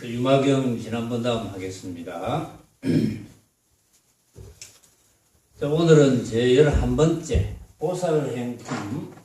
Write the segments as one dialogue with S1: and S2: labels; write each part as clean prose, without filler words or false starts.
S1: 유마경 지난번 다음 하겠습니다. 자, 오늘은 제 11번째 보살행품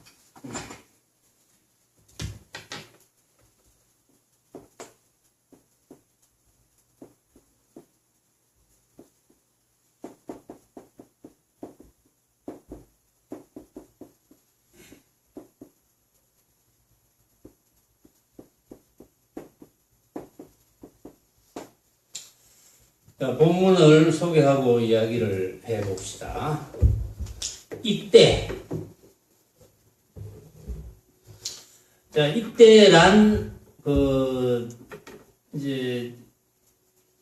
S1: 자, 본문을 소개하고 이야기를 해봅시다. 이때. 자, 이때란, 이제,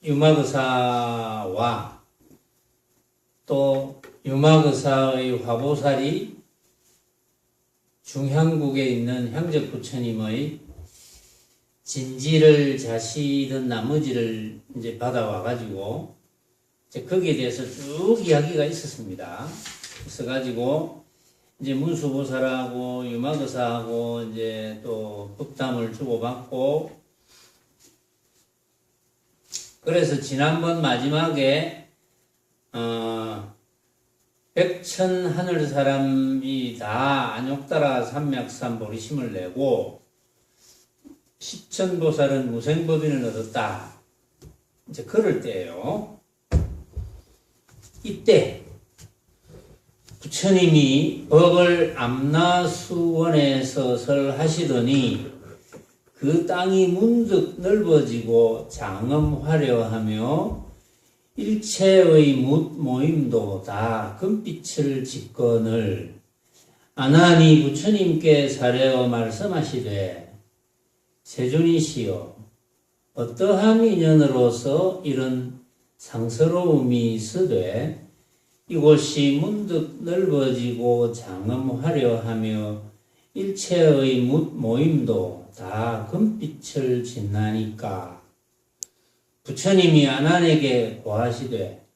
S1: 유마거사와 또 유마거사의 화보살이 중향국에 있는 향적 부처님의 진지를 자시던 나머지를 이제 받아와가지고, 이제 거기에 대해서 쭉 이야기가 있었습니다. 있어가지고, 이제 문수보살하고 유마거사하고 이제 또 법담을 주고받고, 그래서 지난번 마지막에, 백천 하늘 사람이 다 안욕따라 삼맥산 보리심을 내고, 십천보살은 무생법인을 얻었다. 이제 그럴 때예요. 이때 부처님이 법을 암나수원에서 설하시더니 그 땅이 문득 넓어지고 장엄화려하며 일체의 모임도 다 금빛을 짓거늘 아나니 부처님께 사례어 말씀하시되 세존이시여 어떠한 인연으로서 이런 상스러움이 있으되 이곳이 문득 넓어지고 장엄화려하며 일체의 모임도 다 금빛을 짓나니까. 부처님이 아난에게 고하시되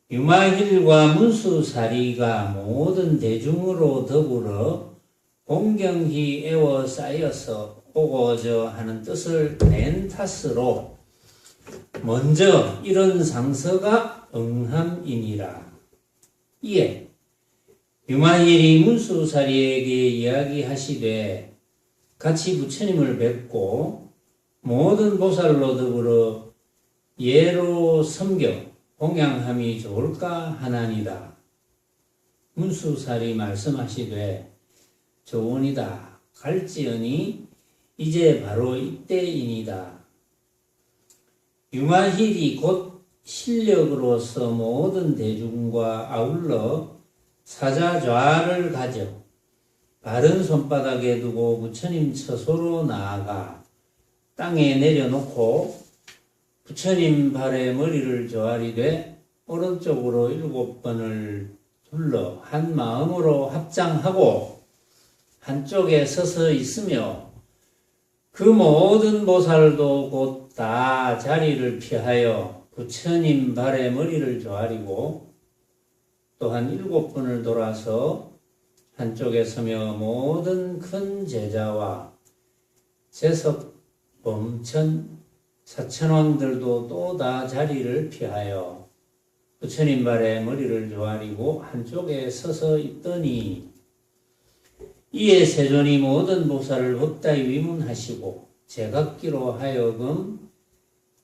S1: 유마힐과 문수사리가 모든 대중으로 더불어 공경히 에워싸여서 오고저 하는 뜻을 낸 탓으로 먼저 이런 상서가 응함이니라. 이에 유마힐이 문수사리에게 이야기하시되 같이 부처님을 뵙고 모든 보살로 더불어 예로 섬겨 공양함이 좋을까 하나니다. 문수사리 말씀하시되 좋으니다. 갈지언이 이제 바로 이때이니다. 유마힐이 곧 실력으로서 모든 대중과 아울러 사자좌를 가져 바른 손바닥에 두고 부처님 처소로 나아가 땅에 내려놓고 부처님 발에 머리를 조아리되 오른쪽으로 7번을 둘러 한 마음으로 합장하고 한쪽에 서서 있으며 그 모든 보살도 곧 다 자리를 피하여 부처님 발에 머리를 조아리고 또한 7번을 돌아서 한쪽에 서며 모든 큰 제자와 재석, 범천, 사천왕들도 또 다 자리를 피하여 부처님 발에 머리를 조아리고 한쪽에 서서 있더니 이에 세존이 모든 보살을 법다이 위문하시고 제각기로 하여금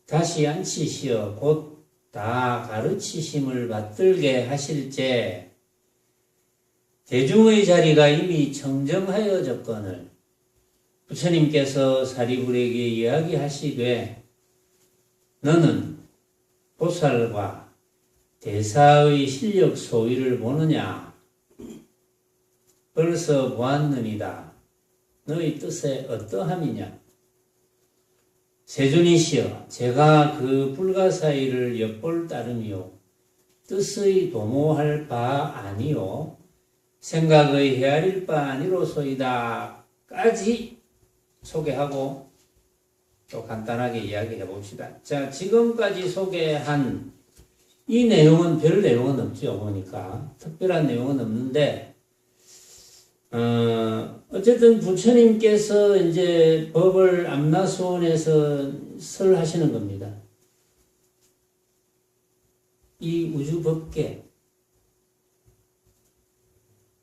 S1: 다시 앉히시어 곧 다 가르치심을 받들게 하실제 대중의 자리가 이미 청정하여졌거늘 부처님께서 사리불에게 이야기하시되 너는 보살과 대사의 실력 소위를 보느냐? 벌써 보았느니라. 너희 뜻에 어떠함이냐? 세존이시여 제가 그 불가사의를 엿볼 따름이요 뜻의 도모할 바 아니요 생각의 헤아릴 바 아니로소이다 까지 소개하고 또 간단하게 이야기해 봅시다. 자, 지금까지 소개한 이 내용은 별 내용은 없죠. 보니까 특별한 내용은 없는데 어쨌든 부처님께서 이제 법을 암나수원에서 하시는 겁니다. 이 우주 법계,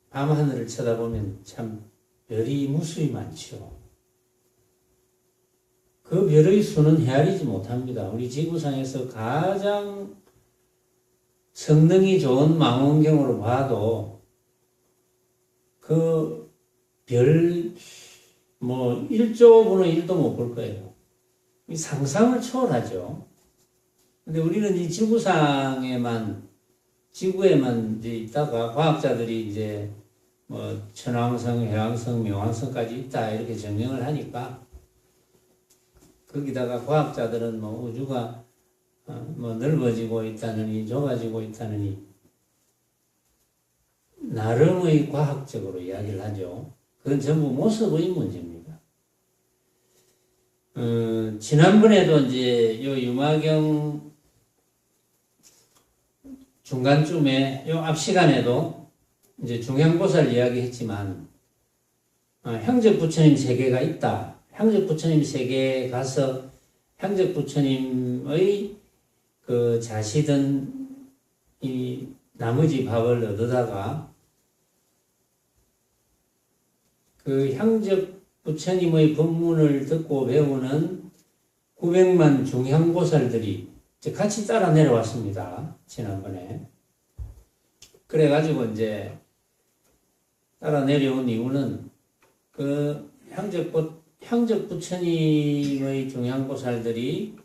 S1: 밤하늘을 쳐다보면 참 별이 무수히 많죠. 그 별의 수는 헤아리지 못합니다. 우리 지구상에서 가장 성능이 좋은 망원경으로 봐도 그 별, 1조 분의 1도 못 볼 거예요. 상상을 초월하죠. 근데 우리는 이 지구에만 이제 있다가 과학자들이 이제 천왕성, 해왕성, 명왕성까지 있다 이렇게 증명을 하니까 거기다가 과학자들은 우주가 넓어지고 있다느니 좁아지고 있다느니 나름의 과학적으로 이야기를 하죠. 그건 전부 모습의 문제입니다. 지난번에도 이제 요 유마경 중간쯤에 요 앞 시간에도 이제 중양보살 이야기했지만 형제 부처님 세계가 있다. 형제 부처님 세계에 가서 형제 부처님의 그 자시던 이 나머지 밥을 얻어다가 그 형제 부처님의 법문을 듣고 배우는 900만 중향보살들이 같이 따라 내려왔습니다. 지난번에. 그래가지고 이제 따라 내려온 이유는 그 형제 부처님의 중향보살들이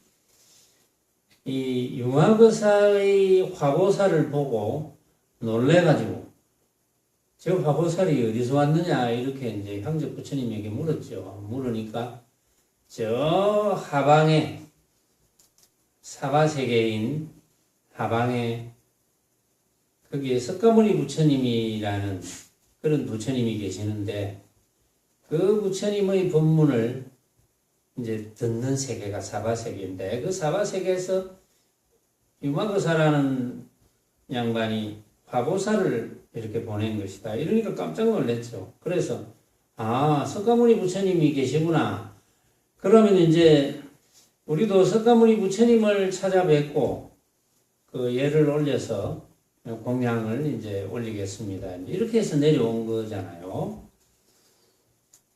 S1: 이 융화거사의 화보살을 보고 놀래가지고 저 화보살이 어디서 왔느냐 이렇게 이제 형제 부처님에게 물었죠. 물으니까 저 하방에 사바세계인 하방에 거기에 석가모니 부처님이라는 그런 부처님이 계시는데 그 부처님의 법문을 이제 듣는 세계가 사바세계인데 그 사바세계에서 유마거사라는 양반이 화보사를 이렇게 보낸 것이다. 이러니까 깜짝 놀랐죠. 그래서 석가모니 부처님이 계시구나. 그러면 이제 우리도 석가모니 부처님을 찾아뵙고 그 예를 올려서 공양을 이제 올리겠습니다. 이렇게 해서 내려온 거잖아요.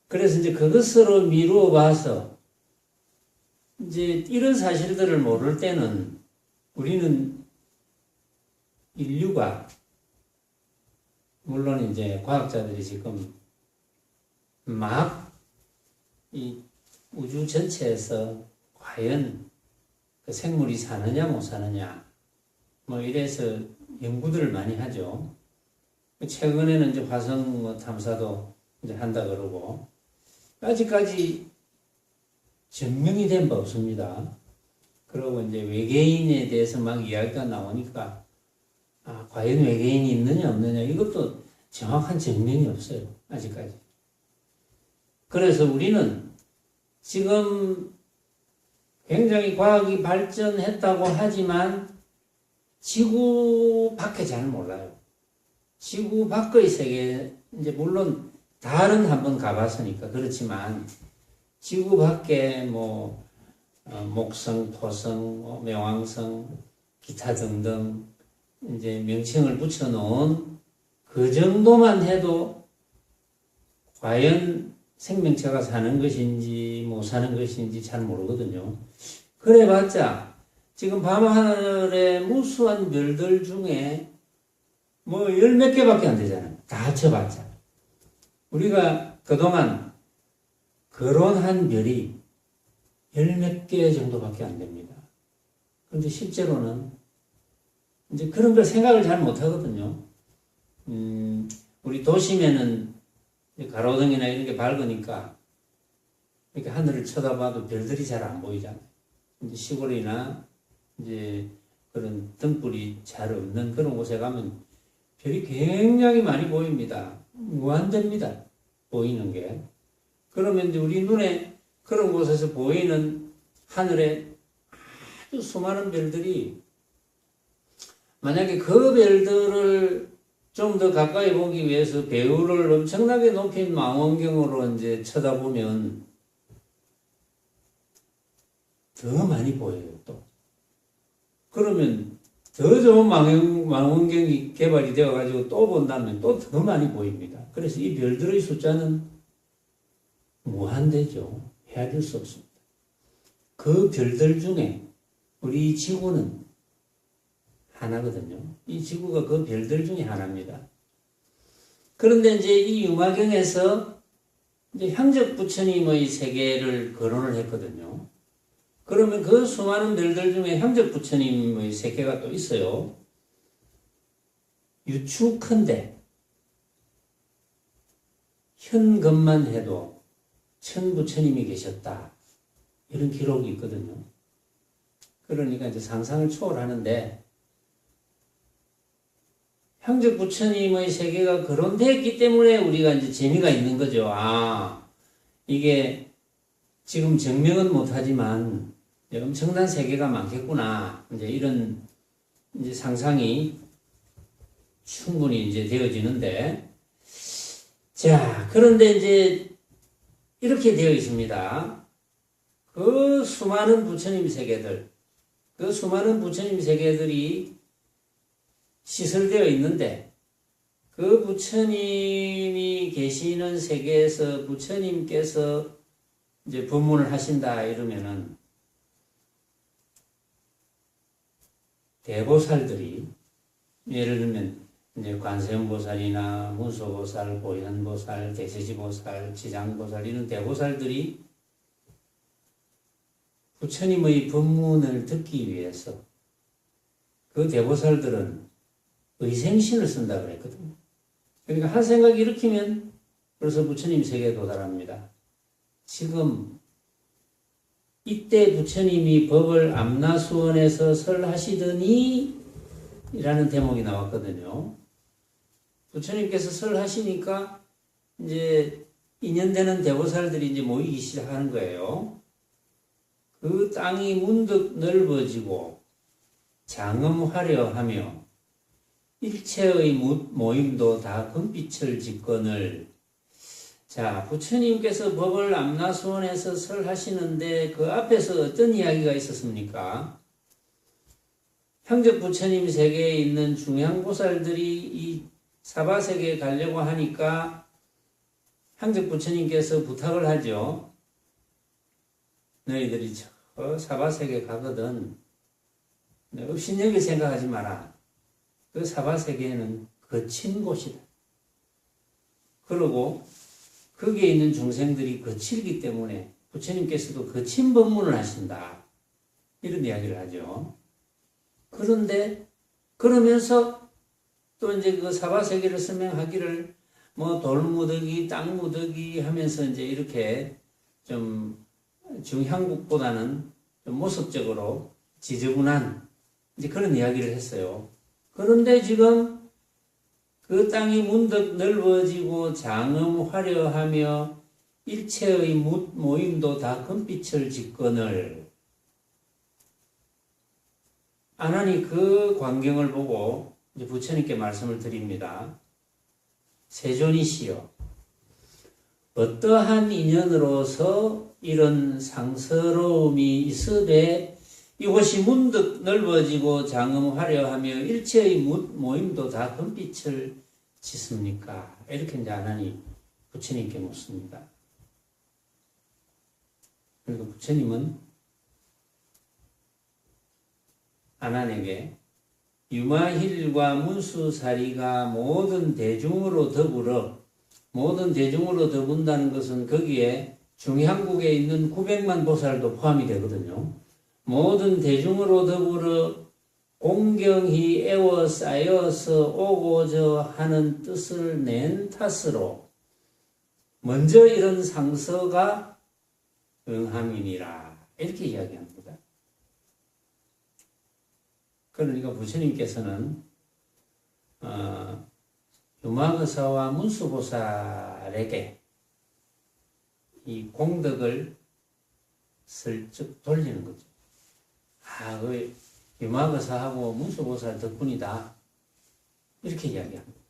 S1: 그래서 이제 그것으로 미루어 봐서 이제 이런 사실들을 모를 때는 우리는 인류가 물론 이제 과학자들이 지금 막 이 우주 전체에서 과연 그 생물이 사느냐 못 사느냐 이래서 연구들을 많이 하죠. 최근에는 이제 화성 탐사도 이제 한다 그러고 아직까지 증명이 된 바 없습니다. 그리고 이제 외계인에 대해서 막 이야기가 나오니까 과연 외계인이 있느냐 없느냐 이것도 정확한 증명이 없어요. 아직까지. 그래서 우리는 지금 굉장히 과학이 발전했다고 하지만 지구 밖에 잘 몰라요. 지구 밖의 세계, 이제 물론 달은 한번 가봤으니까 그렇지만 지구 밖에 목성, 토성, 명왕성, 기타 등등 이제 명칭을 붙여놓은 그 정도만 해도 과연 생명체가 사는 것인지 못 사는 것인지 잘 모르거든요. 그래봤자 지금 밤하늘에 무수한 별들 중에 열 몇 개밖에 안 되잖아요. 다 합쳐봤자. 우리가 그동안 거론한 별이 열 몇 개 정도밖에 안 됩니다. 그런데 실제로는 이제 그런 걸 생각을 잘 못 하거든요. 우리 도심에는 가로등이나 이런 게 밝으니까 이렇게 하늘을 쳐다봐도 별들이 잘 안 보이잖아요. 이제 시골이나 이제 그런 등불이 잘 없는 그런 곳에 가면 별이 굉장히 많이 보입니다. 무한대입니다. 보이는 게. 그러면 이제 우리 눈에 그런 곳에서 보이는 하늘에 아주 수많은 별들이 만약에 그 별들을 좀 더 가까이 보기 위해서 배우를 엄청나게 높인 망원경으로 이제 쳐다보면 더 많이 보여요, 또. 그러면 더 좋은 망원경이 개발이 되어가지고 또 본다면 또 더 많이 보입니다. 그래서 이 별들의 숫자는 무한대죠. 헤아릴 수 없습니다. 그 별들 중에 우리 지구는 하나거든요. 이 지구가 그 별들 중에 하나입니다. 그런데 이제 이 유마경에서 이제 향적 부처님의 세계를 거론을 했거든요. 그러면 그 수많은 별들 중에 향적 부처님의 세계가 또 있어요. 유추컨대 현금만 해도 천부처님이 계셨다. 이런 기록이 있거든요. 그러니까 이제 상상을 초월하는데 향적 부처님의 세계가 거론되었기 때문에 우리가 이제 재미가 있는 거죠. 아, 이게 지금 증명은 못하지만 엄청난 세계가 많겠구나. 이제 이런 이제 상상이 충분히 이제 되어지는데, 자, 그런데 이제 이렇게 되어 있습니다. 그 수많은 부처님 세계들, 그 수많은 부처님 세계들이 시설되어 있는데, 그 부처님이 계시는 세계에서 부처님께서 이제 법문을 하신다 이러면은 대보살들이 예를 들면 이제 관세음보살이나 문殊보살, 보현보살, 대세지보살, 지장보살 이런 대보살들이 부처님의 법문을 듣기 위해서 그 대보살들은 의생신을 쓴다 그랬거든요. 그러니까 한 생각 일으키면 벌써 부처님 세계에 도달합니다. 지금 이때 부처님이 법을 암나수원에서 설하시더니 이라는 대목이 나왔거든요. 부처님께서 설하시니까 이제 인연되는 대보살들이 이제 모이기 시작하는 거예요. 그 땅이 문득 넓어지고 장엄하려 하며 일체의 모임도 다 금빛을 짓거늘. 자, 부처님께서 법을 암나수원에서 설하시는데 그 앞에서 어떤 이야기가 있었습니까? 향적 부처님 세계에 있는 중향보살들이 이 사바세계에 가려고 하니까 향적 부처님께서 부탁을 하죠. 너희들이 저 사바세계 가거든 업신여길 생각하지 마라. 그 사바세계에는 거친 곳이다. 그러고 거기에 있는 중생들이 거칠기 때문에 부처님께서도 거친 법문을 하신다. 이런 이야기를 하죠. 그런데 그러면서 또 이제 그 사바세계를 설명하기를 뭐 돌무더기, 땅무더기 하면서 이제 이렇게 좀 중향국보다는 좀 모습적으로 지저분한 이제 그런 이야기를 했어요. 그런데 지금 그 땅이 문득 넓어지고 장엄하려 하며 일체의 모임도 다 금빛을 짓거늘. 아나니 그 광경을 보고 이제 부처님께 말씀을 드립니다. 세존이시여, 어떠한 인연으로서 이런 상서로움이 있으되 이곳이 문득 넓어지고 장엄하려 하며 일체의 모임도 다 금빛을 짓습니까? 이렇게 이제 아나니 부처님께 묻습니다. 그리고 부처님은 아난에게 유마힐과 문수사리가 모든 대중으로 더군다는 것은 거기에 중향국에 있는 900만 보살도 포함이 되거든요. 모든 대중으로 더불어 공경히 에워싸여서 오고저 하는 뜻을 낸 탓으로 먼저 이런 상서가 응함이니라. 이렇게 이야기합니다. 그러니까 부처님께서는 유마거사와 문수보살에게 이 공덕을 슬쩍 돌리는 거죠. 아, 그 유마거사하고 문수보살 덕분이다. 이렇게 이야기합니다.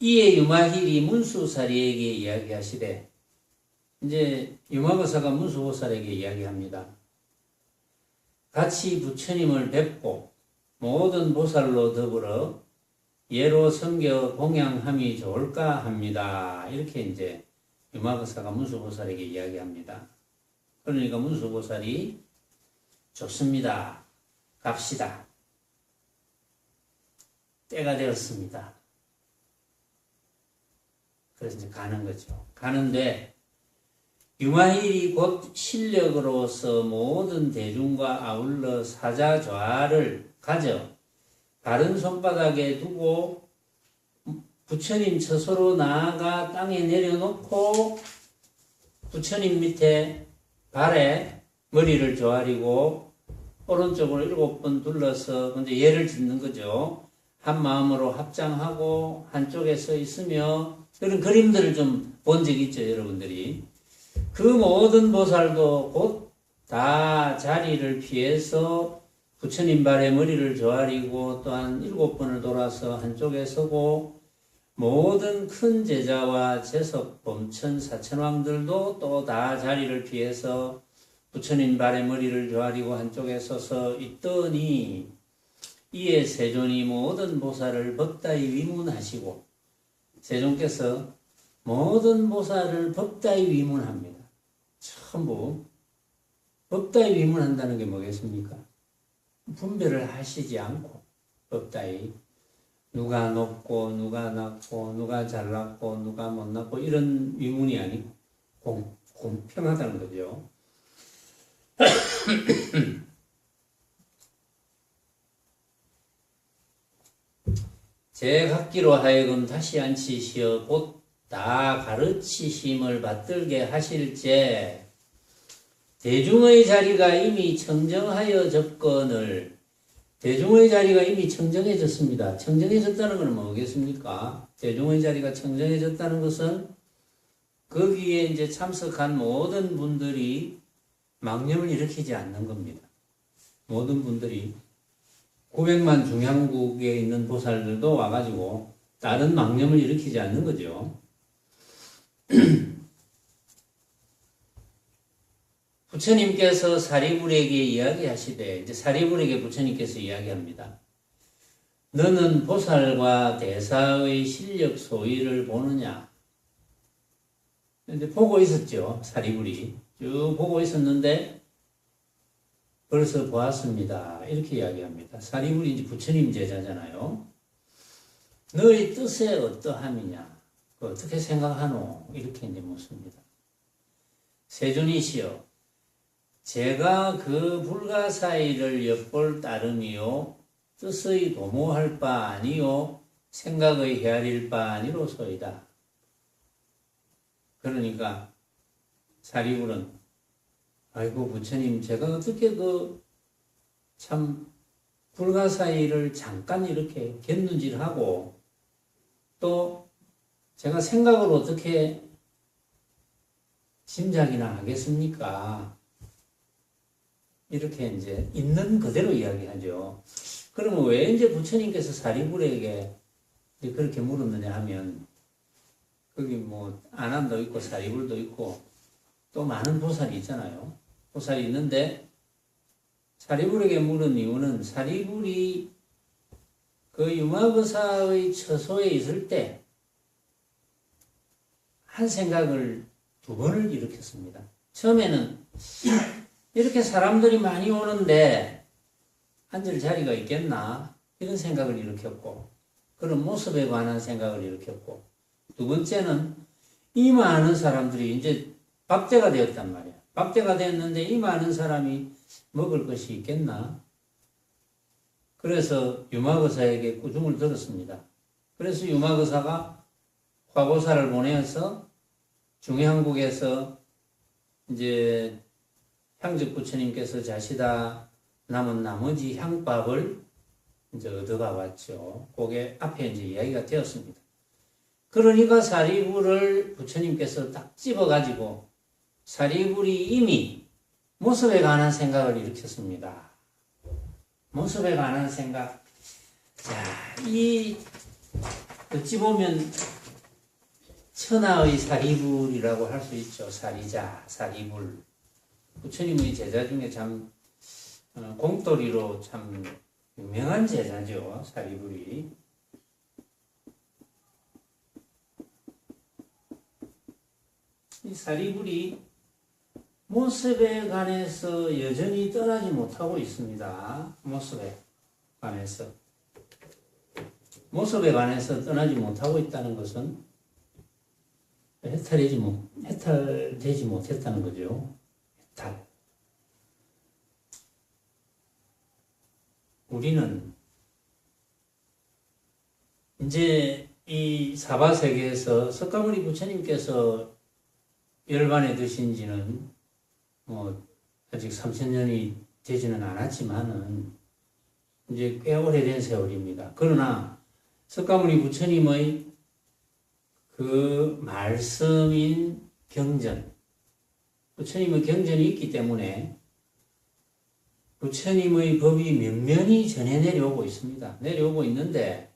S1: 이에 유마힐이 문수사리에게 이야기하시되 이제 유마거사가 문수보살에게 이야기합니다. 같이 부처님을 뵙고 모든 보살로 더불어 예로 섬겨 공양함이 좋을까 합니다. 이렇게 이제 유마거사가 문수보살에게 이야기합니다. 그러니까 문수보살이 좋습니다. 갑시다. 때가 되었습니다. 그래서 이제 가는 거죠. 가는데 유마일이 곧 실력으로서 모든 대중과 아울러 사자좌를 가져 바른 손바닥에 두고 부처님 처소로 나아가 땅에 내려놓고 부처님 밑에 발에 머리를 조아리고 오른쪽으로 7번 둘러서 먼저 예를 짓는 거죠. 한 마음으로 합장하고 한쪽에 서 있으며 그런 그림들을 좀 본 적 있죠, 여러분들이. 그 모든 보살도 곧 다 자리를 피해서 부처님 발에 머리를 조아리고 또한 7번을 돌아서 한쪽에 서고 모든 큰 제자와 재석, 범천, 사천왕들도 또 다 자리를 피해서 부처님 발에 머리를 조아리고 한쪽에 서서 있더니 이에 세존이 모든 보살을 법다이 위문하시고 세존께서 모든 보살을 법다이 위문합니다. 전부 법다이 위문한다는 게 뭐겠습니까? 분별을 하시지 않고 법다이 누가 높고 누가 낮고 누가 잘났고 누가 못났고 이런 위문이 아니고 공평하다는 거죠. 제 갖기로 하여금 다시 앉히시어 곧 다 가르치심을 받들게 하실제 대중의 자리가 이미 청정하여 접근을 대중의 자리가 이미 청정해졌습니다. 청정해졌다는 건 뭐겠습니까? 대중의 자리가 청정해졌다는 것은 거기에 이제 참석한 모든 분들이 망념을 일으키지 않는 겁니다. 모든 분들이 900만 중향국에 있는 보살들도 와가지고 다른 망념을 일으키지 않는 거죠. 부처님께서 사리불에게 이야기하시되 이제 사리불에게 부처님께서 이야기합니다. 너는 보살과 대사의 실력 소위를 보느냐? 이제 보고 있었죠. 사리불이 쭉 보고 있었는데 벌써 보았습니다. 이렇게 이야기합니다. 사리불이 이제 부처님 제자잖아요. 너의 뜻에 어떠함이냐? 어떻게 생각하노? 이렇게 이제 묻습니다. 세존이시여, 제가 그 불가사의를 엿볼 따름이요 뜻의 도모할 바 아니요 생각의 헤아릴 바 아니로소이다. 그러니까 사리불은 아이고 부처님 제가 어떻게 참 불가사의를 잠깐 이렇게 곁눈질하고 또 제가 생각을 어떻게 짐작이나 하겠습니까? 이렇게 이제 있는 그대로 이야기하죠. 그러면 왜 이제 부처님께서 사리불에게 그렇게 물었느냐 하면 거기 뭐 아난도 있고 사리불도 있고 또 많은 보살이 있잖아요. 보살이 있는데 사리불에게 물은 이유는 사리불이 그 유마거사의 처소에 있을 때 한 생각을 2번을 일으켰습니다. 처음에는 이렇게 사람들이 많이 오는데 앉을 자리가 있겠나? 이런 생각을 일으켰고 그런 모습에 관한 생각을 일으켰고 두 번째는 이 많은 사람들이 이제 밥때가 되었단 말이야. 밥때가 됐는데 이 많은 사람이 먹을 것이 있겠나? 그래서 유마거사에게 꾸중을 들었습니다. 그래서 유마거사가 화보사를 보내서 중해한국에서 이제 향적 부처님께서 자시다 남은 나머지 향밥을 이제 얻어가 왔죠. 그게 앞에 이제 이야기가 되었습니다. 그러니까 사리불을 부처님께서 딱 집어가지고 사리불이 이미 모습에 관한 생각을 일으켰습니다. 모습에 관한 생각. 자, 어찌 보면 천하의 사리불이라고 할 수 있죠. 사리자, 사리불. 부처님의 제자 중에 참 공돌이로 참 유명한 제자죠. 사리불이. 이 사리불이 모습에 관해서 여전히 떠나지 못하고 있습니다. 모습에 관해서 떠나지 못하고 있다는 것은 해탈되지 못했다는 거죠. 해탈. 우리는 이제 이 사바세계에서 석가모니 부처님께서 열반에 드신 지는 아직 3000년이 되지는 않았지만은 이제 꽤 오래된 세월입니다. 그러나 석가모니 부처님의 그 말씀인 경전, 부처님의 경전이 있기 때문에 부처님의 법이 면면히 전해 내려오고 있습니다. 내려오고 있는데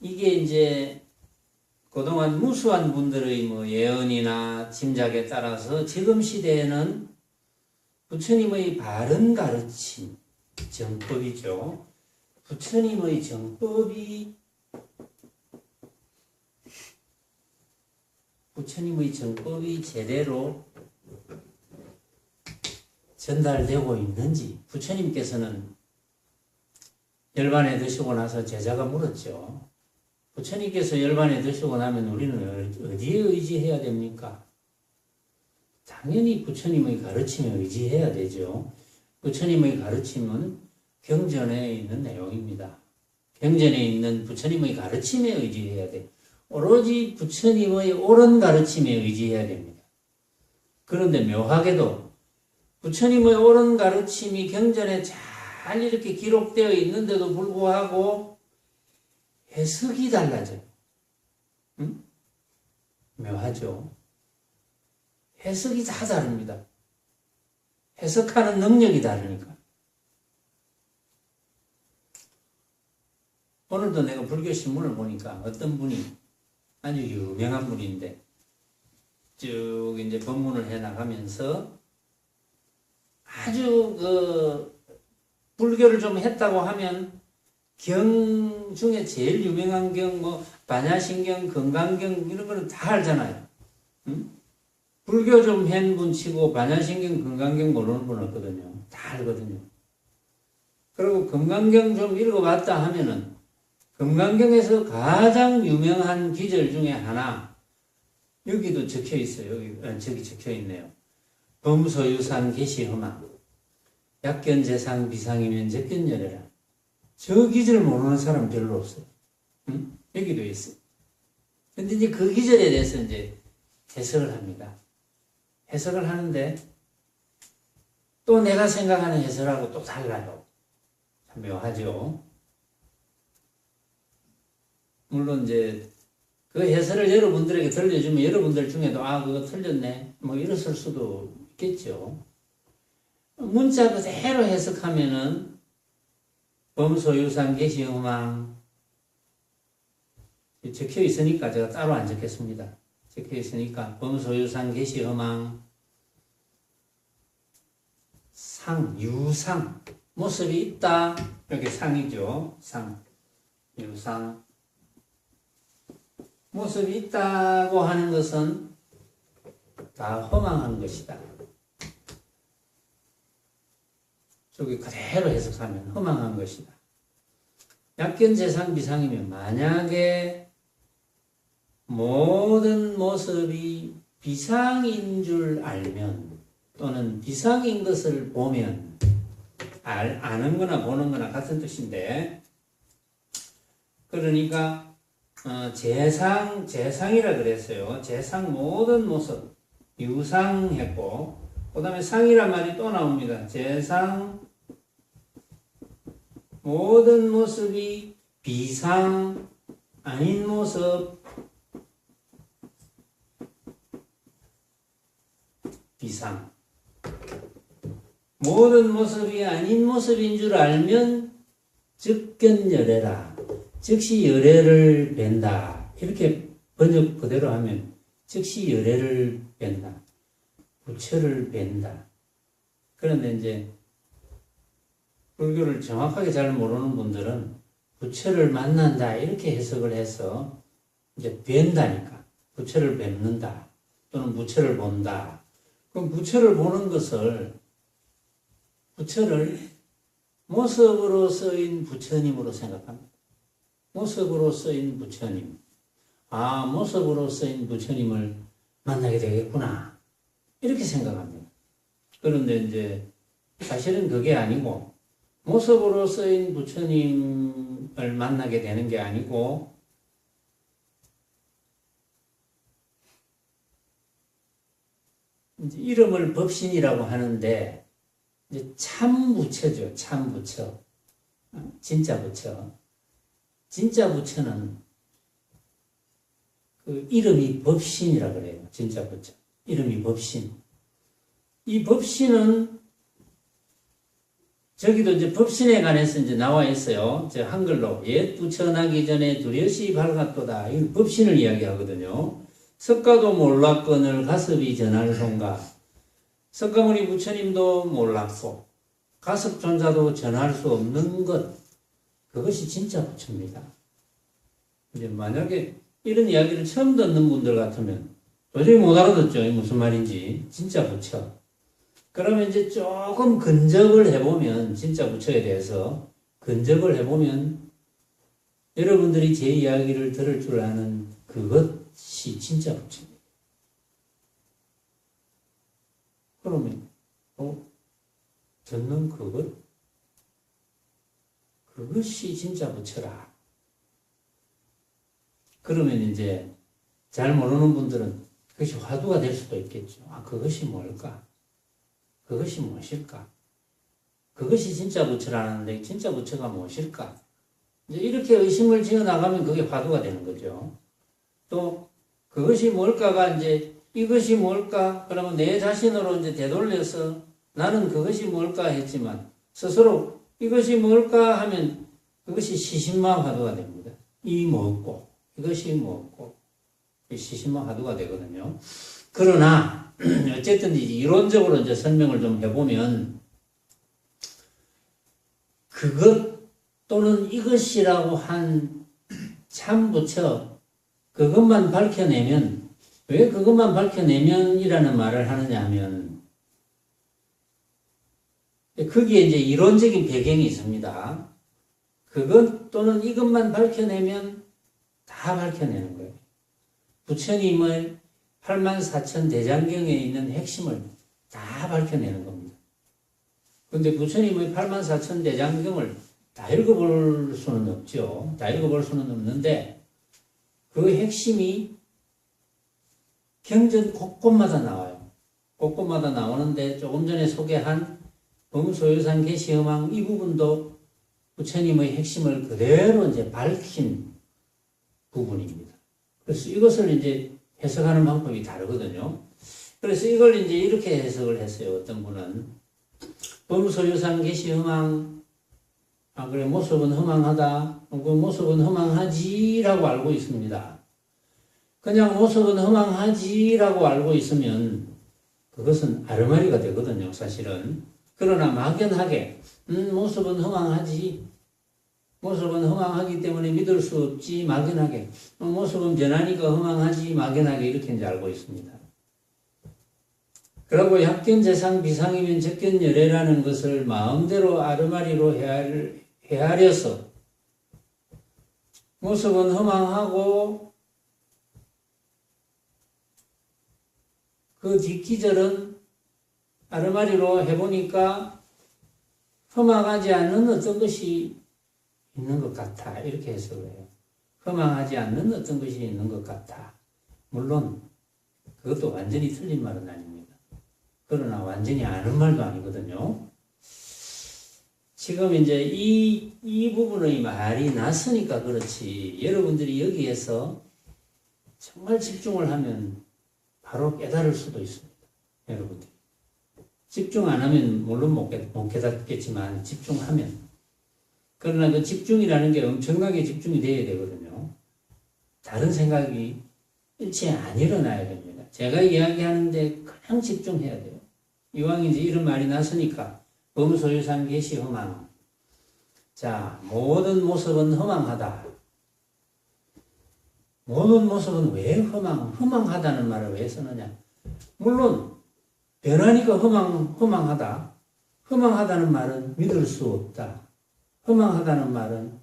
S1: 이게 이제 그동안 무수한 분들의 예언이나 짐작에 따라서 지금 시대에는 부처님의 바른 가르침, 정법이죠. 부처님의 정법이 제대로 전달되고 있는지, 부처님께서는 열반에 드시고 나서 제자가 물었죠. 부처님께서 열반에 드시고 나면 우리는 어디에 의지해야 됩니까? 당연히 부처님의 가르침에 의지해야 되죠. 부처님의 가르침은 경전에 있는 내용입니다. 경전에 있는 부처님의 가르침에 의지해야 돼. 오로지 부처님의 옳은 가르침에 의지해야 됩니다. 그런데 묘하게도 부처님의 옳은 가르침이 경전에 잘 이렇게 기록되어 있는데도 불구하고 해석이 달라져요. 응? 묘하죠. 해석이 다 다릅니다. 해석하는 능력이 다르니까. 오늘도 내가 불교 신문을 보니까 어떤 분이 아주 유명한 분인데 쭉 이제 법문을 해 나가면서 아주 불교를 좀 했다고 하면 경 중에 제일 유명한 경, 반야신경, 건강경 이런 거는 다 알잖아요. 응? 불교 좀 한 분 치고 반야신경, 건강경 모르는 분 없거든요. 다 알거든요. 그리고 건강경 좀 읽어봤다 하면은 건강경에서 가장 유명한 기절 중에 하나, 여기도 적혀 있어요. 저기 적혀 있네요. 범소유상 개시허망 약견재상 비상이면 적견열애라. 저 기절 모르는 사람 별로 없어요. 응? 여기도 있어요. 근데 이제 그 기절에 대해서 이제 해석을 합니다. 해석을 하는데 또 내가 생각하는 해석하고 또 달라요. 참 묘하죠. 물론 이제 그 해설을 여러분들에게 들려주면 여러분들 중에도 그거 틀렸네 이랬을 수도 있겠죠. 문자 그대로 해석하면은 범소유상 개시허망 적혀 있으니까 제가 따로 안 적겠습니다. 적혀 있으니까 범소유상 개시허망 유상 모습이 있다. 이렇게 상이죠. 유상 모습이 있다고 하는 것은 다 허망한 것이다. 저기 그대로 해석하면 허망한 것이다. 약견재상 비상이면 만약에 모든 모습이 비상인 줄 알면 또는 비상인 것을 보면 아는 거나 보는 거나 같은 뜻인데 그러니까 재상이라 그랬어요. 재상 모든 모습 유상했고 그 다음에 상이란 말이 또 나옵니다. 재상 모든 모습이 비상 아닌 모습 비상 모든 모습이 아닌 모습인 줄 알면 적견열애라 즉시 열애를 뵌다. 이렇게 번역 그대로 하면 즉시 열애를 뺀다. 부처를 뺀다. 그런데 이제 불교를 정확하게 잘 모르는 분들은 부처를 만난다 이렇게 해석을 해서 이제 뵌다니까. 부처를 뵙는다. 또는 부처를 본다. 그럼 부처를 보는 것을 부처를 모습으로 쓰인 부처님으로 생각합니다. 모습으로 쓰인 부처님. 아, 모습으로 쓰인 부처님을 만나게 되겠구나. 이렇게 생각합니다. 그런데 이제 사실은 그게 아니고 모습으로 쓰인 부처님을 만나게 되는 게 아니고 이제 이름을 법신이라고 하는데 이제 참 부처죠. 참 부처. 진짜 부처. 진짜 부처는 그 이름이 법신이라 그래요. 진짜 부처. 이름이 법신. 이 법신은 저기도 이제 법신에 관해서 이제 나와 있어요. 저 한글로 옛 부처 나기 전에 두려시 밝았도다. 이 법신을 이야기하거든요. 석가도 몰랐거늘 가섭이 전할 송가. 석가모니 부처님도 몰랐고 가섭존자도 전할 수 없는 것. 그것이 진짜 부처입니다. 이제 만약에 이런 이야기를 처음 듣는 분들 같으면 도저히 못 알아듣죠. 무슨 말인지. 진짜 부처. 그러면 이제 조금 근접을 해보면, 진짜 부처에 대해서 근접을 해보면, 여러분들이 제 이야기를 들을 줄 아는 그것이 진짜 부처입니다. 그러면, 듣는 그것이 진짜 부처라. 그러면 이제 잘 모르는 분들은 그것이 화두가 될 수도 있겠죠. 아, 그것이 뭘까? 그것이 무엇일까? 그것이 진짜 부처라는데 진짜 부처가 무엇일까? 이제 이렇게 의심을 지어 나가면 그게 화두가 되는 거죠. 또 그것이 뭘까가 이제 이것이 뭘까? 그러면 내 자신으로 이제 되돌려서 나는 그것이 뭘까 했지만 스스로 이것이 뭘까 하면 그것이 시신마 화두가 됩니다. 이 뭐고 이것이 뭐고 시신마 화두가 되거든요. 그러나 어쨌든 이론적으로 이제 설명을 좀 해보면 그것 또는 이것이라고 한 참부처 그것만 밝혀내면 왜 그것만 밝혀내면이라는 말을 하느냐 하면 거기에 이제 이론적인 배경이 있습니다. 그것 또는 이것만 밝혀내면 다 밝혀내는 거예요. 부처님의 84,000대장경에 있는 핵심을 다 밝혀내는 겁니다. 그런데 부처님의 84,000대장경을 다 읽어볼 수는 없죠. 다 읽어볼 수는 없는데 그 핵심이 경전 곳곳마다 나와요. 곳곳마다 나오는데 조금 전에 소개한 범소유산 계시음황 이 부분도 부처님의 핵심을 그대로 이제 밝힌 부분입니다. 그래서 이것을 이제 해석하는 방법이 다르거든요. 그래서 이걸 이제 이렇게 해석을 했어요. 어떤 분은 범소유산 계시음황 그래 모습은 허망하다. 그 모습은 허망하지라고 알고 있습니다. 그냥 모습은 허망하지라고 알고 있으면 그것은 아르마리가 되거든요. 사실은. 그러나 막연하게 모습은 허망하지. 모습은 허망하기 때문에 믿을 수 없지. 막연하게. 모습은 변하니까 허망하지. 막연하게 이렇게 이제 알고 있습니다. 그리고 약견재상 비상이면 적견열애라는 것을 마음대로 아르마리로 헤아려서 모습은 허망하고 그 뒷기절은 아르마리로 해보니까 허망하지 않는 어떤 것이 있는 것 같아. 이렇게 해석을 해요. 허망하지 않는 어떤 것이 있는 것 같아. 물론 그것도 완전히 틀린 말은 아닙니다. 그러나 완전히 아는 말도 아니거든요. 지금 이제 이 부분의 말이 났으니까 그렇지 여러분들이 여기에서 정말 집중을 하면 바로 깨달을 수도 있습니다. 여러분들이. 집중 안 하면 물론 못 깨닫겠지만 집중하면. 그러나 그 집중이라는 게 엄청나게 집중이 돼야 되거든요. 다른 생각이 일체 안 일어나야 됩니다. 제가 이야기하는데 그냥 집중해야 돼요. 이왕 이제 이런 말이 났으니까 범소유상 계시 허망. 자, 모든 모습은 허망하다. 모든 모습은 왜 허망하다는 말을 왜 쓰느냐? 물론 변하니까 허망하다. 허망하다는 말은 믿을 수 없다. 허망하다는 말은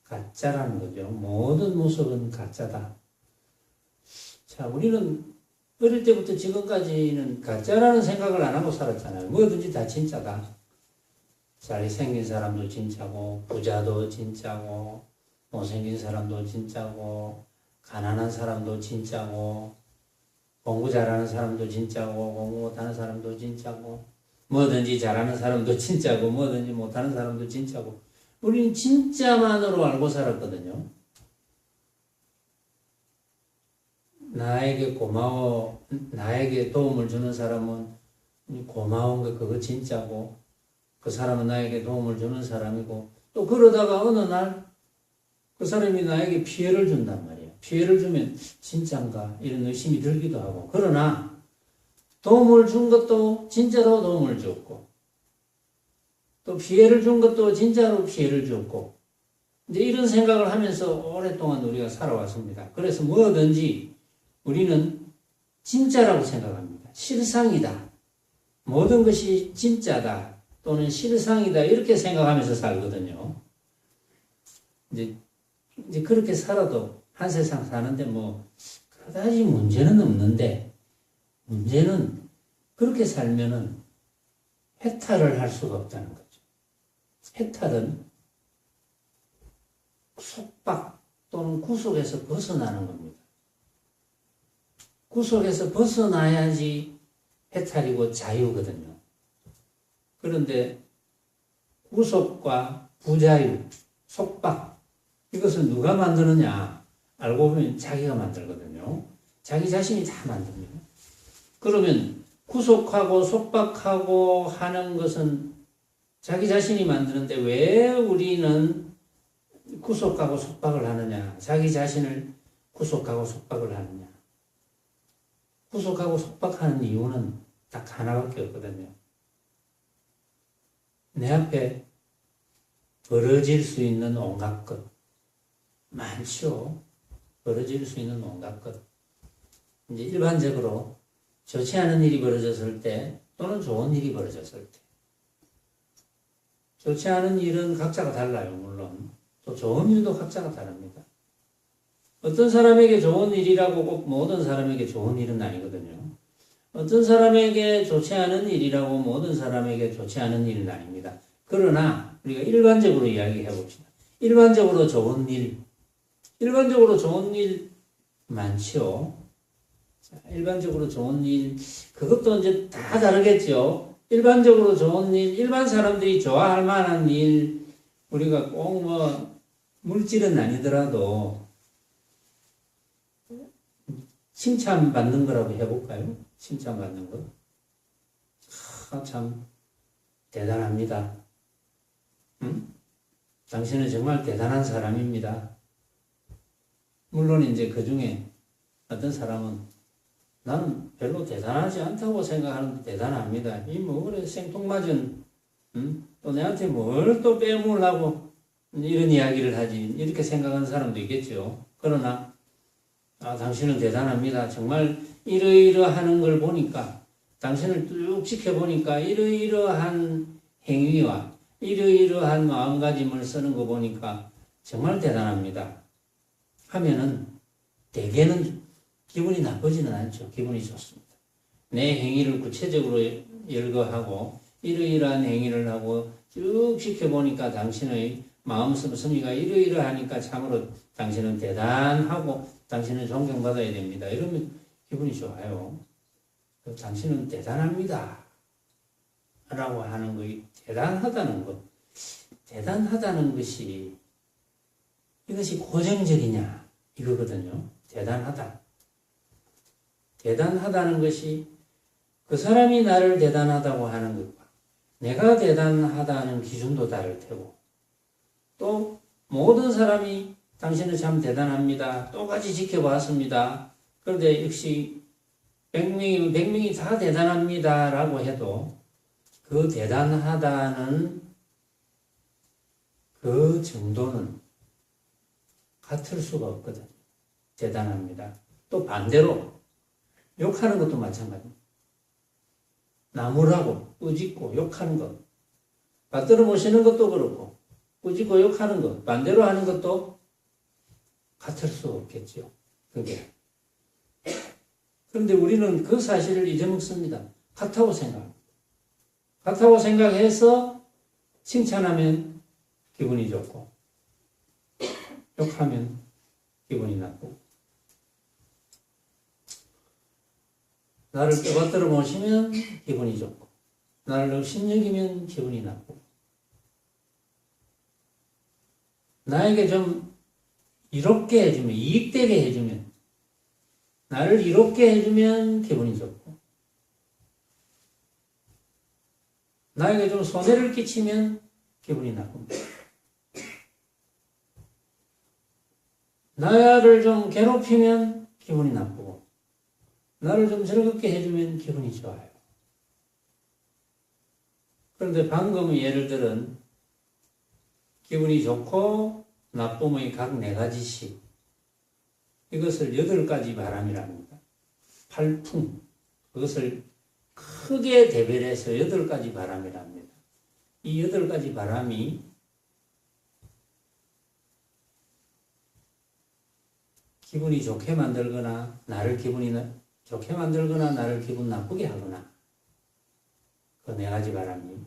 S1: 가짜라는 거죠. 모든 모습은 가짜다. 자, 우리는 어릴 때부터 지금까지는 가짜라는 생각을 안 하고 살았잖아요. 뭐든지 다 진짜다. 잘생긴 사람도 진짜고, 부자도 진짜고, 못생긴 사람도 진짜고, 가난한 사람도 진짜고, 공부 잘하는 사람도 진짜고, 공부 못하는 사람도 진짜고, 뭐든지 잘하는 사람도 진짜고, 뭐든지 못하는 사람도 진짜고, 우리는 진짜만으로 알고 살았거든요. 나에게 고마워, 나에게 도움을 주는 사람은 고마운 거 그거 진짜고, 그 사람은 나에게 도움을 주는 사람이고, 또 그러다가 어느 날 그 사람이 나에게 피해를 준단 말이에요. 피해를 주면 진짠가 이런 의심이 들기도 하고, 그러나 도움을 준 것도 진짜로 도움을 줬고, 또 피해를 준 것도 진짜로 피해를 줬고, 이제 이런 생각을 하면서 오랫동안 우리가 살아왔습니다. 그래서 뭐든지 우리는 진짜라고 생각합니다. 실상이다. 모든 것이 진짜다. 또는 실상이다. 이렇게 생각하면서 살거든요. 이제 그렇게 살아도 한 세상 사는데 뭐 그다지 문제는 없는데, 문제는 그렇게 살면은 해탈을 할 수가 없다는 거죠. 해탈은 속박 또는 구속에서 벗어나는 겁니다. 구속에서 벗어나야지 해탈이고 자유거든요. 그런데 구속과 부자유, 속박, 이것을 누가 만드느냐? 알고 보면 자기가 만들거든요. 자기 자신이 다 만듭니다. 그러면 구속하고 속박하고 하는 것은 자기 자신이 만드는데 왜 우리는 구속하고 속박을 하느냐? 자기 자신을 구속하고 속박을 하느냐? 구속하고 속박하는 이유는 딱 하나밖에 없거든요. 내 앞에 벌어질 수 있는 온갖 것 많죠. 벌어질 수 있는 온갖 것. 이제 일반적으로 좋지 않은 일이 벌어졌을 때, 또는 좋은 일이 벌어졌을 때, 좋지 않은 일은 각자가 달라요. 물론 또 좋은 일도 각자가 다릅니다. 어떤 사람에게 좋은 일이라고 꼭 모든 사람에게 좋은 일은 아니거든요. 어떤 사람에게 좋지 않은 일이라고 모든 사람에게 좋지 않은 일은 아닙니다. 그러나 우리가 일반적으로 이야기해 봅시다. 일반적으로 좋은 일 많죠. 일반적으로 좋은 일, 그것도 이제 다 다르겠죠. 일반적으로 좋은 일, 일반 사람들이 좋아할 만한 일, 우리가 꼭 뭐 물질은 아니더라도 칭찬받는 거라고 해볼까요? 칭찬받는 거. 참 대단합니다. 당신은 정말 대단한 사람입니다. 물론 이제 그 중에 어떤 사람은 나는 별로 대단하지 않다고 생각하는데 대단합니다. 이 뭐 그래 생뚱맞은 또 내한테 뭘 또 빼먹으려고 이런 이야기를 하지, 이렇게 생각하는 사람도 있겠죠. 그러나 당신은 대단합니다. 정말 이러이러하는 걸 보니까, 당신을 쭉 지켜보니까 이러이러한 행위와 이러이러한 마음가짐을 쓰는 거 보니까 정말 대단합니다 하면은 대개는 기분이 나쁘지는 않죠. 기분이 좋습니다. 내 행위를 구체적으로 열거하고 이러이러한 행위를 하고 쭉 지켜보니까 당신의 마음씀이가 이러이러하니까 참으로 당신은 대단하고 당신은 존경받아야 됩니다. 이러면 기분이 좋아요. 당신은 대단합니다 라고 하는 거, 대단하다는 것, 대단하다는 것이 이것이 고정적이냐 이거거든요. 대단하다. 대단하다는 것이 그 사람이 나를 대단하다고 하는 것과 내가 대단하다는 기준도 다를 테고, 또 모든 사람이 당신은 참 대단합니다. 똑같이 지켜봤습니다. 그런데 역시 100명이 다 대단합니다. 라고 해도 그 대단하다는 그 정도는 같을 수가 없거든. 대단합니다. 또 반대로 욕하는 것도 마찬가지입니다. 나무라고 꾸짖고 욕하는 것, 받들어 모시는 것도 그렇고 꾸짖고 욕하는 것, 반대로 하는 것도 같을 수 없겠죠. 그게. 그런데 우리는 그 사실을 잊어먹습니다. 같다고 생각합니다. 같다고 생각해서 칭찬하면 기분이 좋고 욕하면 기분이 나쁘고 나를 떠받들어 모시면 기분이 좋고 나를 업신여기면 기분이 나쁘고 나에게 좀 이롭게 해주면 이익되게 해주면 나를 이롭게 해주면 기분이 좋고 나에게 좀 손해를 끼치면 기분이 나쁩니다. 나를 좀 괴롭히면 기분이 나쁘고 나를 좀 즐겁게 해주면 기분이 좋아요. 그런데 방금의 예를 들은 기분이 좋고 나쁨의 각 4가지씩 이것을 8가지 바람이랍니다. 팔풍 그것을 크게 대별해서 8가지 바람이랍니다. 이 8가지 바람이 기분이 좋게 만들거나 나를 기분이 좋게 만들거나 나를 기분 나쁘게 하거나 그 4가지 바람이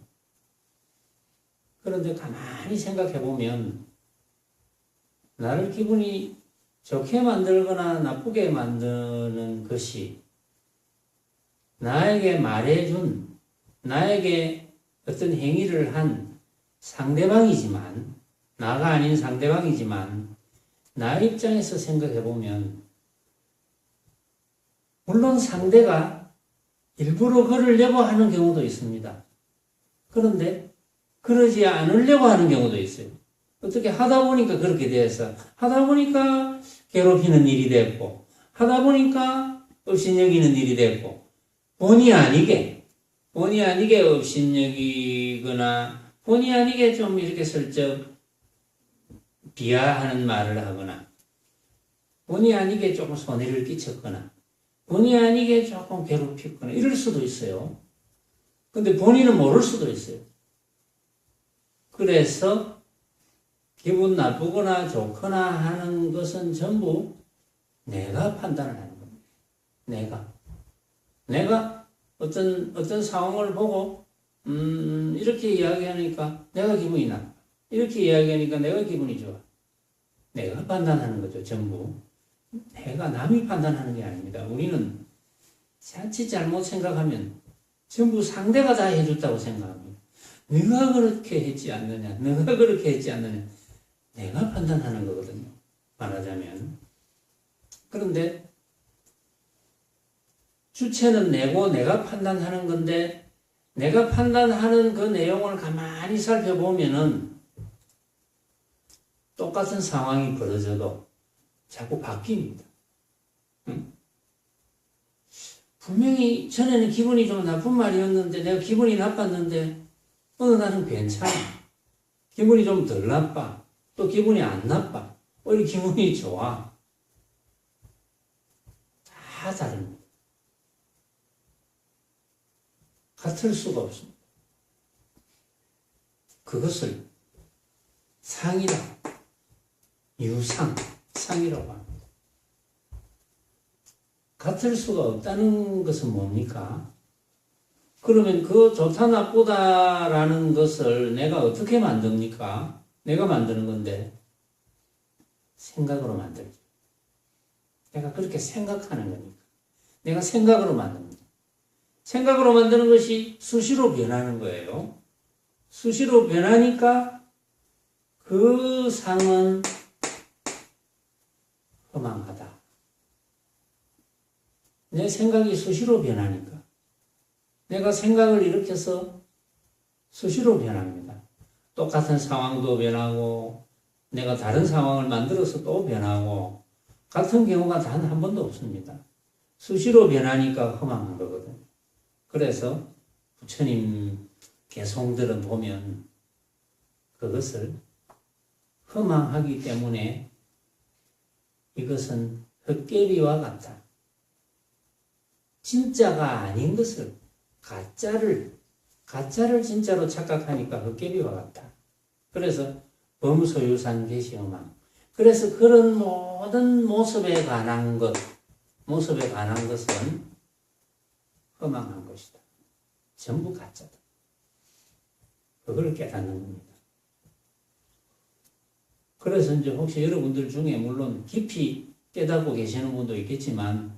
S1: 그런데 가만히 생각해 보면 나를 기분이 좋게 만들거나 나쁘게 만드는 것이 나에게 말해준 나에게 어떤 행위를 한 상대방이지만 나가 아닌 상대방이지만 나 입장에서 생각해 보면 물론 상대가 일부러 그러려고 하는 경우도 있습니다. 그런데 그러지 않으려고 하는 경우도 있어요. 어떻게 하다 보니까 그렇게 돼서 하다 보니까 괴롭히는 일이 됐고 하다 보니까 업신여기는 일이 됐고 본의 아니게 업신여기거나 본의 아니게 좀 이렇게 슬쩍 비하하는 말을 하거나 본의 아니게 조금 손해를 끼쳤거나 본의 아니게 조금 괴롭히거나 이럴 수도 있어요. 근데 본인은 모를 수도 있어요. 그래서 기분 나쁘거나 좋거나 하는 것은 전부 내가 판단을 하는 겁니다. 내가 어떤 상황을 보고 이렇게 이야기하니까 내가 기분이 나빠. 이렇게 이야기하니까 내가 기분이 좋아. 내가 판단하는 거죠, 전부. 내가 남이 판단하는 게 아닙니다. 우리는 자칫 잘못 생각하면 전부 상대가 다 해줬다고 생각합니다. 내가 그렇게 했지 않느냐, 내가 그렇게 했지 않느냐. 내가 판단하는 거거든요. 말하자면. 그런데 주체는 내고 내가 판단하는 건데 내가 판단하는 그 내용을 가만히 살펴보면은 똑같은 상황이 벌어져도 자꾸 바뀝니다. 응? 분명히 전에는 기분이 좀 나쁜 말이었는데 내가 기분이 나빴는데 어느 날은 괜찮아. 기분이 좀 덜 나빠. 또 기분이 안 나빠. 오히려 기분이 좋아. 다 다릅니다. 같을 수가 없습니다. 그것을 상이라, 상이라고 합니다. 같을 수가 없다는 것은 뭡니까? 그러면 그 좋다 나쁘다라는 것을 내가 어떻게 만듭니까? 내가 만드는 건데 생각으로 만들죠. 내가 그렇게 생각하는 거니까. 내가 생각으로 만듭니다. 생각으로 만드는 것이 수시로 변하는 거예요. 수시로 변하니까 그 상은 허망하다. 내 생각이 수시로 변하니까. 내가 생각을 일으켜서 수시로 변합니다. 똑같은 상황도 변하고 내가 다른 상황을 만들어서 또 변하고 같은 경우가 단 한 번도 없습니다. 수시로 변하니까 허망한 거거든요. 그래서 부처님 개송들은 보면 그것을 허망하기 때문에 이것은 헛개비와 같다. 진짜가 아닌 것을 가짜를 진짜로 착각하니까 헛개비와 같다. 그래서 범소유산 계시허망. 그래서 그런 모든 모습에 관한 것은 허망한 것이다. 전부 가짜다. 그걸 깨닫는 겁니다. 그래서 이제 혹시 여러분들 중에 물론 깊이 깨닫고 계시는 분도 있겠지만,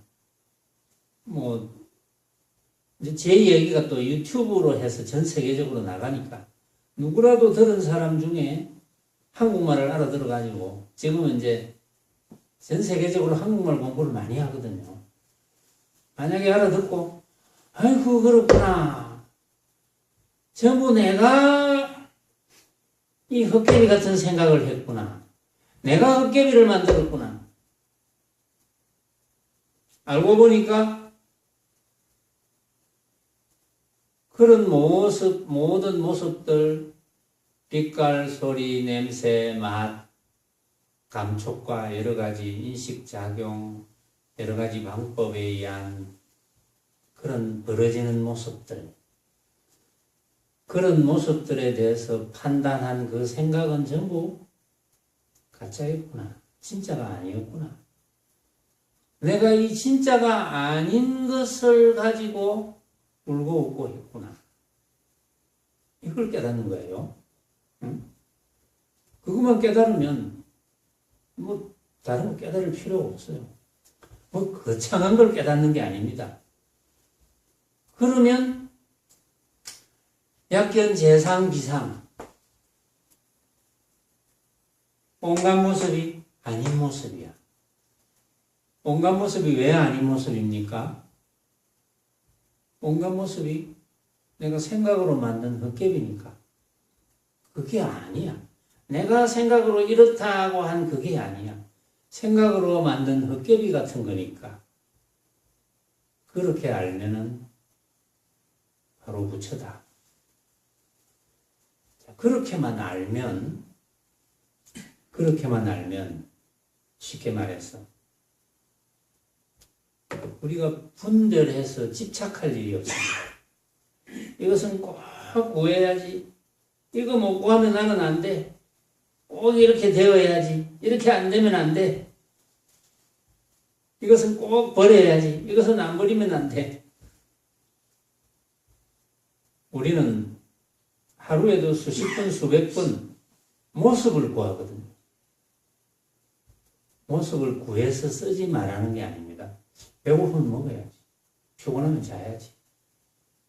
S1: 이제 제 얘기가 또 유튜브로 해서 전 세계적으로 나가니까 누구라도 들은 사람 중에 한국말을 알아들어가지고 지금은 이제 전 세계적으로 한국말 공부를 많이 하거든요. 만약에 알아듣고, 아이고, 그렇구나. 전부 내가 이 헛개비 같은 생각을 했구나. 내가 헛개비를 만들었구나. 알고 보니까 그런 모든 모습들, 빛깔, 소리, 냄새, 맛, 감촉과 여러 가지 인식작용, 여러 가지 방법에 의한 그런 벌어지는 모습들, 그런 모습들에 대해서 판단한 그 생각은 전부 가짜였구나. 진짜가 아니었구나. 내가 이 진짜가 아닌 것을 가지고 울고 웃고 했구나. 이걸 깨닫는 거예요. 응? 그것만 깨달으면 다른 거 깨달을 필요가 없어요. 거창한 걸 깨닫는 게 아닙니다. 그러면 약견, 재상, 비상, 온갖 모습이 아닌 모습이야. 온갖 모습이 왜 아닌 모습입니까? 온갖 모습이 내가 생각으로 만든 헛개비니까. 그게 아니야. 내가 생각으로 이렇다고 한 그게 아니야. 생각으로 만든 헛개비 같은 거니까. 그렇게 알면은 바로 부처다. 그렇게만 알면 쉽게 말해서 우리가 분별해서 집착할 일이 없습니다. 이것은 꼭 구해야지. 이거 못 구하면 나는 안 돼. 꼭 이렇게 되어야지. 이렇게 안 되면 안 돼. 이것은 꼭 버려야지. 이것은 안 버리면 안 돼. 우리는 하루에도 수십 번, 수백 번 모습을 구하거든요. 모습을 구해서 쓰지 말라는 게 아닙니다. 배고프면 먹어야지. 피곤하면 자야지.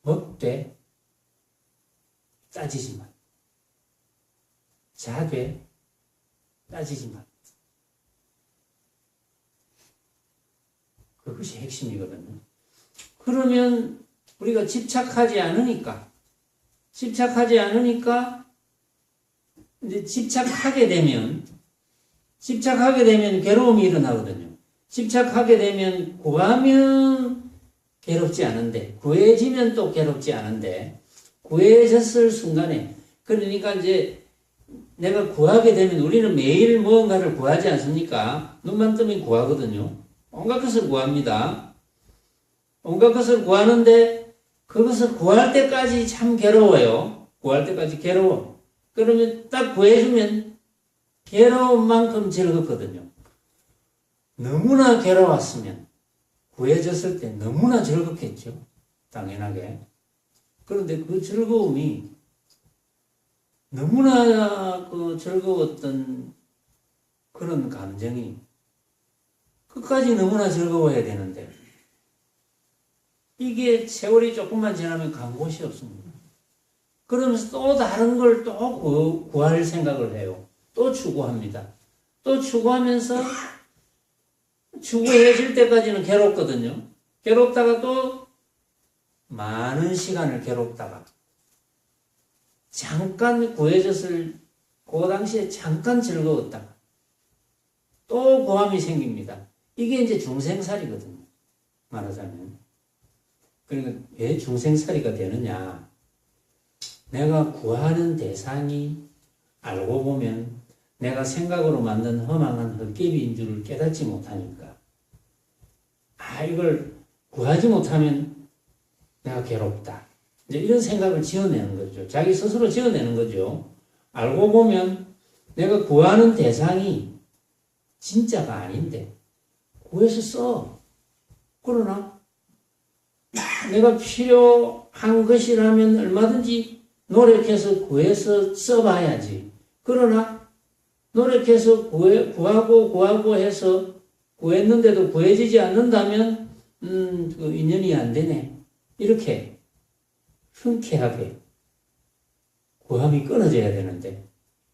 S1: 먹되 따지지 마. 자되 따지지 마. 그것이 핵심이거든요. 그러면 우리가 집착하지 않으니까 이제 집착하게 되면 괴로움이 일어나거든요. 집착하게 되면 구하면 괴롭지 않은데, 구해지면 또 괴롭지 않은데, 구해졌을 순간에, 그러니까 이제 내가 구하게 되면 우리는 매일 무언가를 구하지 않습니까? 눈만 뜨면 구하거든요. 온갖 것을 구합니다. 온갖 것을 구하는데 그것을 구할 때까지 참 괴로워요. 구할 때까지 괴로워. 그러면 딱 구해주면 괴로운 만큼 즐겁거든요. 너무나 괴로웠으면 구해졌을 때 너무나 즐겁겠죠. 당연하게. 그런데 그 즐거움이 너무나 그 즐거웠던 그런 감정이 끝까지 너무나 즐거워야 되는데 이게 세월이 조금만 지나면 간 곳이 없습니다. 그러면서 또 다른 걸 또 구할 생각을 해요. 또 추구합니다. 또 추구하면서 추구해질 때까지는 괴롭거든요. 괴롭다가 또 많은 시간을 괴롭다가 잠깐 구해졌을 그 당시에 잠깐 즐거웠다가 또 고함이 생깁니다. 이게 이제 중생살이거든요. 말하자면. 그러니까 왜 중생살이가 되느냐. 내가 구하는 대상이 알고 보면 내가 생각으로 만든 허망한 헛개비인 줄을 깨닫지 못하니까 이걸 구하지 못하면 내가 괴롭다. 이제 이런 생각을 지어내는 거죠. 자기 스스로 지어내는 거죠. 알고 보면 내가 구하는 대상이 진짜가 아닌데 구해서 써. 그러나 내가 필요한 것이라면 얼마든지 노력해서 구해서 써봐야지. 그러나 노력해서 구하고 해서 구했는데도 구해지지 않는다면 그 인연이 안 되네. 이렇게 흔쾌하게 구함이 끊어져야 되는데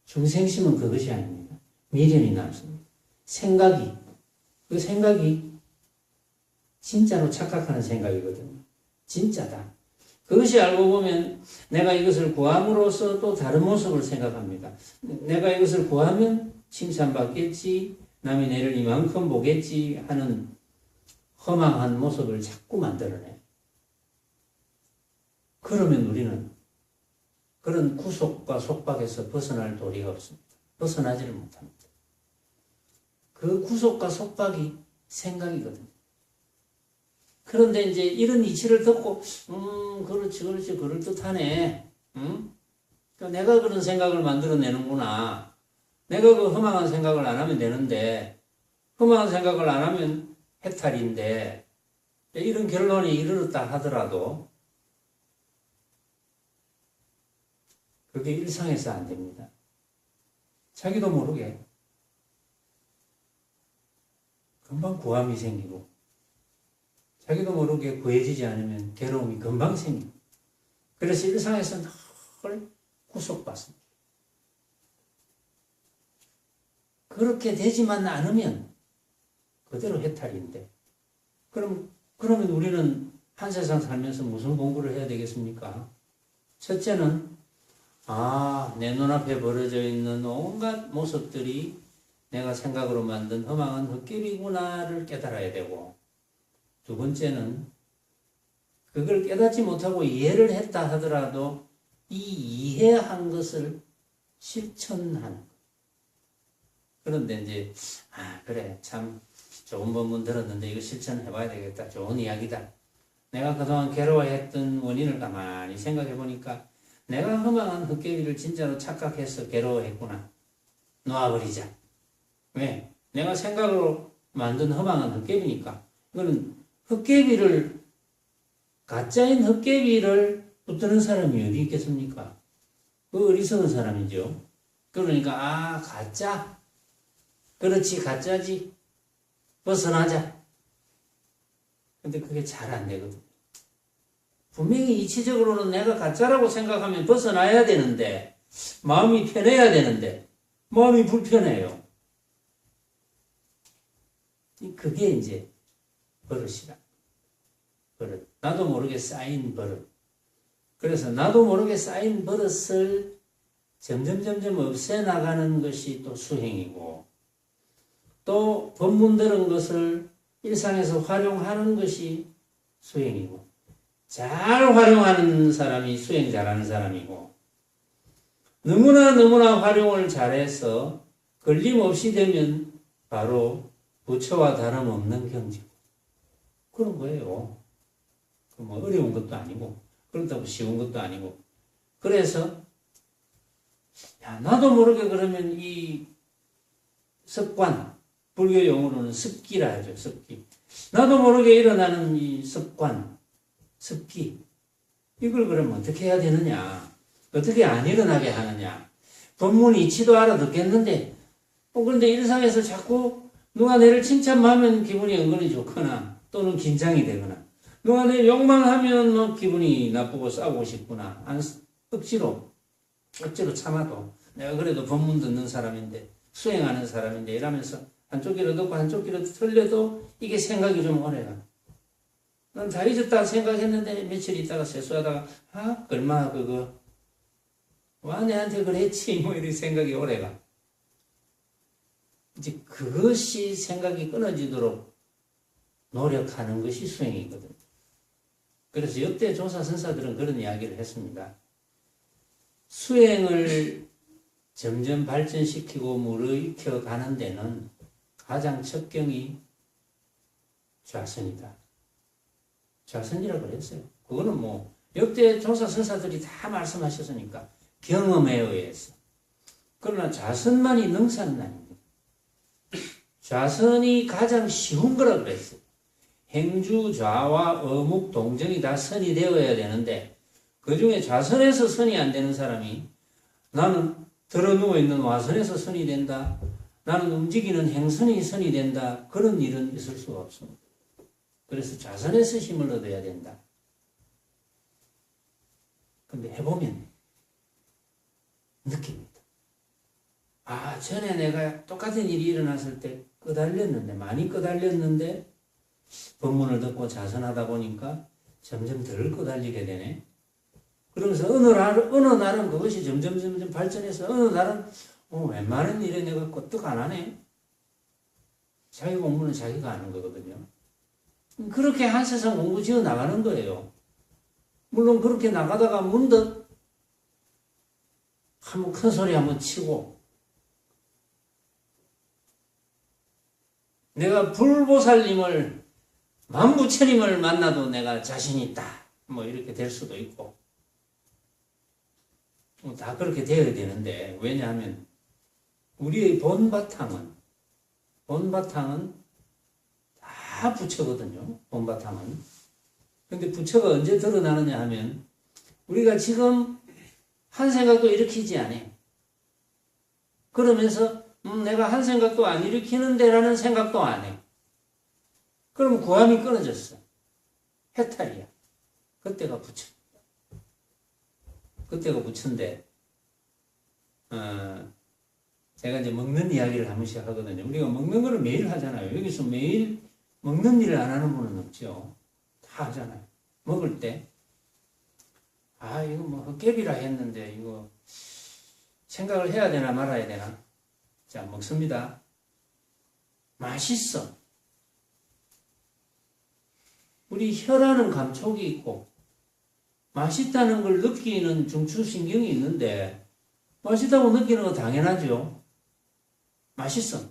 S1: 중생심은 그것이 아닙니다. 미련이 남습니다. 그 생각이 진짜로 착각하는 생각이거든요. 진짜다. 그것이 알고 보면 내가 이것을 구함으로써 또 다른 모습을 생각합니다. 내가 이것을 구하면 칭찬받겠지, 남이 내를 이만큼 보겠지 하는 허망한 모습을 자꾸 만들어내. 그러면 우리는 그런 구속과 속박에서 벗어날 도리가 없습니다. 벗어나지를 못합니다. 그 구속과 속박이 생각이거든요. 그런데 이제 이런 이치를 듣고, 그렇지, 그럴듯하네. 그러니까 내가 그런 생각을 만들어내는구나. 내가 그 허망한 생각을 안 하면 되는데, 허망한 생각을 안 하면 해탈인데, 이런 결론에 이르렀다 하더라도, 그게 일상에서 안 됩니다. 자기도 모르게 금방 구함이 생기고 자기도 모르게 구해지지 않으면 괴로움이 금방 생깁니다. 그래서 일상에서 늘 구속받습니다. 그렇게 되지만 않으면 그대로 해탈인데 그러면 우리는 한 세상 살면서 무슨 공부를 해야 되겠습니까? 첫째는 내 눈앞에 벌어져 있는 온갖 모습들이 내가 생각으로 만든 허망한 헛개비구나를 깨달아야 되고, 두 번째는 그걸 깨닫지 못하고 이해를 했다 하더라도 이 이해한 것을 실천하는 것. 그런데 이제 그래 참 좋은 본문 들었는데 이거 실천해봐야 되겠다. 좋은 이야기다. 내가 그동안 괴로워했던 원인을 가만히 생각해 보니까 내가 허망한 헛개비를 진짜로 착각해서 괴로워했구나. 놓아버리자. 왜? 내가 생각으로 만든 허망한 헛개비니까. 이거는 가짜인 헛개비를 붙드는 사람이 어디 있겠습니까? 그 어리석은 사람이죠. 그러니까 가짜. 그렇지, 가짜지. 벗어나자. 근데 그게 잘 안 되거든. 분명히 이치적으로는 내가 가짜라고 생각하면 벗어나야 되는데, 마음이 편해야 되는데, 마음이 불편해요. 그게 이제 버릇이라. 버릇. 나도 모르게 쌓인 버릇. 그래서 나도 모르게 쌓인 버릇을 점점 없애나가는 것이 또 수행이고, 또 법문 들은 것을 일상에서 활용하는 것이 수행이고, 잘 활용하는 사람이 수행 잘하는 사람이고, 너무나 활용을 잘해서 걸림없이 되면 바로 부처와 다름없는 경지고 그런 거예요. 뭐 어려운 것도 아니고 그렇다고 쉬운 것도 아니고. 그래서 나도 모르게 그러면 이 습관, 불교 용어로는 습기라 하죠. 습기. 나도 모르게 일어나는 이 습관, 습기. 이걸 그러면 어떻게 해야 되느냐? 어떻게 안 일어나게 하느냐? 법문 이치도 알아듣겠는데 그런데 일상에서 자꾸 누가 내를 칭찬하면 기분이 은근히 좋거나 또는 긴장이 되거나 누가 내 욕만 하면 기분이 나쁘고 싸우고 싶구나. 억지로 참아도 내가 그래도 법문 듣는 사람인데 수행하는 사람인데 이러면서 한쪽 귀로 듣고 한쪽 귀로 들려도 이게 생각이 좀 오래가. 난 다 잊었다 생각했는데 며칠 있다가 세수하다가 얼마 그거 와, 내한테 그랬지. 뭐, 이런 생각이 오래가. 이제 그것이 생각이 끊어지도록 노력하는 것이 수행이거든요. 그래서 역대 조사 선사들은 그런 이야기를 했습니다. 수행을 점점 발전시키고 무르익혀 가는 데는 가장 첫 경이 좌선이다. 좌선이라고 그랬어요. 그거는 뭐 역대 조사 선사들이 다 말씀하셨으니까 경험에 의해서. 그러나 좌선만이 능사는 아닙니다. 좌선이 가장 쉬운 거라 그랬어요. 행주, 좌와 어묵, 동정이 다 선이 되어야 되는데 그 중에 좌선에서 선이 안 되는 사람이 나는 들어 누워있는 와선에서 선이 된다. 나는 움직이는 행선이 선이 된다. 그런 일은 있을 수가 없습니다. 그래서 좌선에서 힘을 얻어야 된다. 근데 해보면 느낍니다. 아, 전에 내가 똑같은 일이 일어났을 때 끄달렸는데, 많이 끄달렸는데 법문을 듣고 자선하다 보니까 점점 덜 끄달리게 되네. 그러면서 어느 날은 그것이 점점 발전해서 어느 날은 웬만한 일에 내가 끄떡 안 하네. 자기 공부는 자기가 하는 거거든요. 그렇게 한 세상 공부 지어 나가는 거예요. 물론 그렇게 나가다가 문득 한번 큰 소리 한번 치고 내가 불보살님을 만부처님을 만나도 내가 자신 있다. 뭐 이렇게 될 수도 있고 다 그렇게 되어야 되는데 왜냐하면 우리의 본바탕은 다 부처거든요. 본바탕은. 근데 부처가 언제 드러나느냐 하면 우리가 지금 한 생각도 일으키지 않아. 그러면서 내가 한 생각도 안 일으키는데 라는 생각도 안 해. 그럼 구함이 끊어졌어. 해탈이야. 그때가 부처. 그때가 부처인데 제가 이제 먹는 이야기를 한 번씩 하거든요. 우리가 먹는 거를 매일 하잖아요. 여기서 매일 먹는 일을 안 하는 분은 없죠. 다 하잖아요. 먹을 때 이거 뭐 헛개비라 했는데 이거 생각을 해야 되나 말아야 되나. 자, 먹습니다. 맛있어. 우리 혀라는 감촉이 있고 맛있다는 걸 느끼는 중추신경이 있는데 맛있다고 느끼는 거 당연하죠. 맛있어.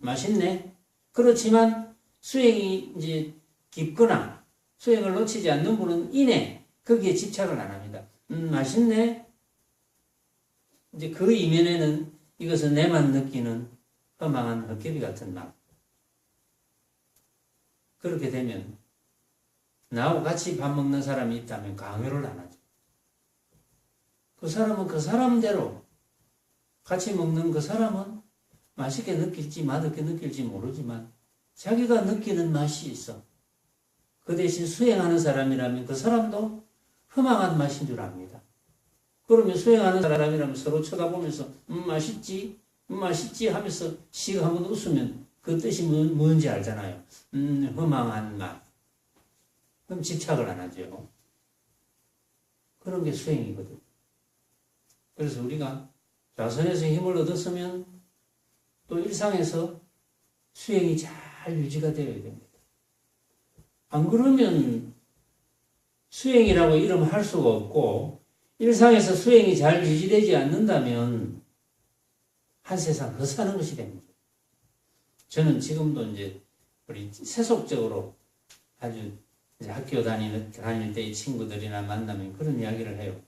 S1: 맛있네. 그렇지만 수행이 이제 깊거나 수행을 놓치지 않는 분은 이내 거기에 집착을 안 합니다. 맛있네. 이제 그 이면에는 이것은 내만 느끼는 허망한 헛개비 같은 맛. 그렇게 되면 나하고 같이 밥 먹는 사람이 있다면 강요를 안 하죠. 그 사람은 그 사람대로 같이 먹는 그 사람은 맛있게 느낄지 맛없게 느낄지 모르지만 자기가 느끼는 맛이 있어. 그 대신 수행하는 사람이라면 그 사람도 허망한 맛인 줄 압니다. 그러면 수행하는 사람이라면 서로 쳐다보면서 맛있지? 맛있지? 하면서 씩 한번 웃으면 그 뜻이 뭔지 알잖아요. 허망한 맛. 그럼 집착을 안 하죠. 그런 게 수행이거든. 그래서 우리가 좌선에서 힘을 얻었으면 또 일상에서 수행이 잘 유지가 되어야 됩니다. 안 그러면 수행이라고 이름할 수가 없고 일상에서 수행이 잘 유지되지 않는다면 한 세상 헛사는 것이 됩니다. 저는 지금도 이제 우리 세속적으로 아주 이제 학교 다닐 때의 친구들이나 만나면 그런 이야기를 해요.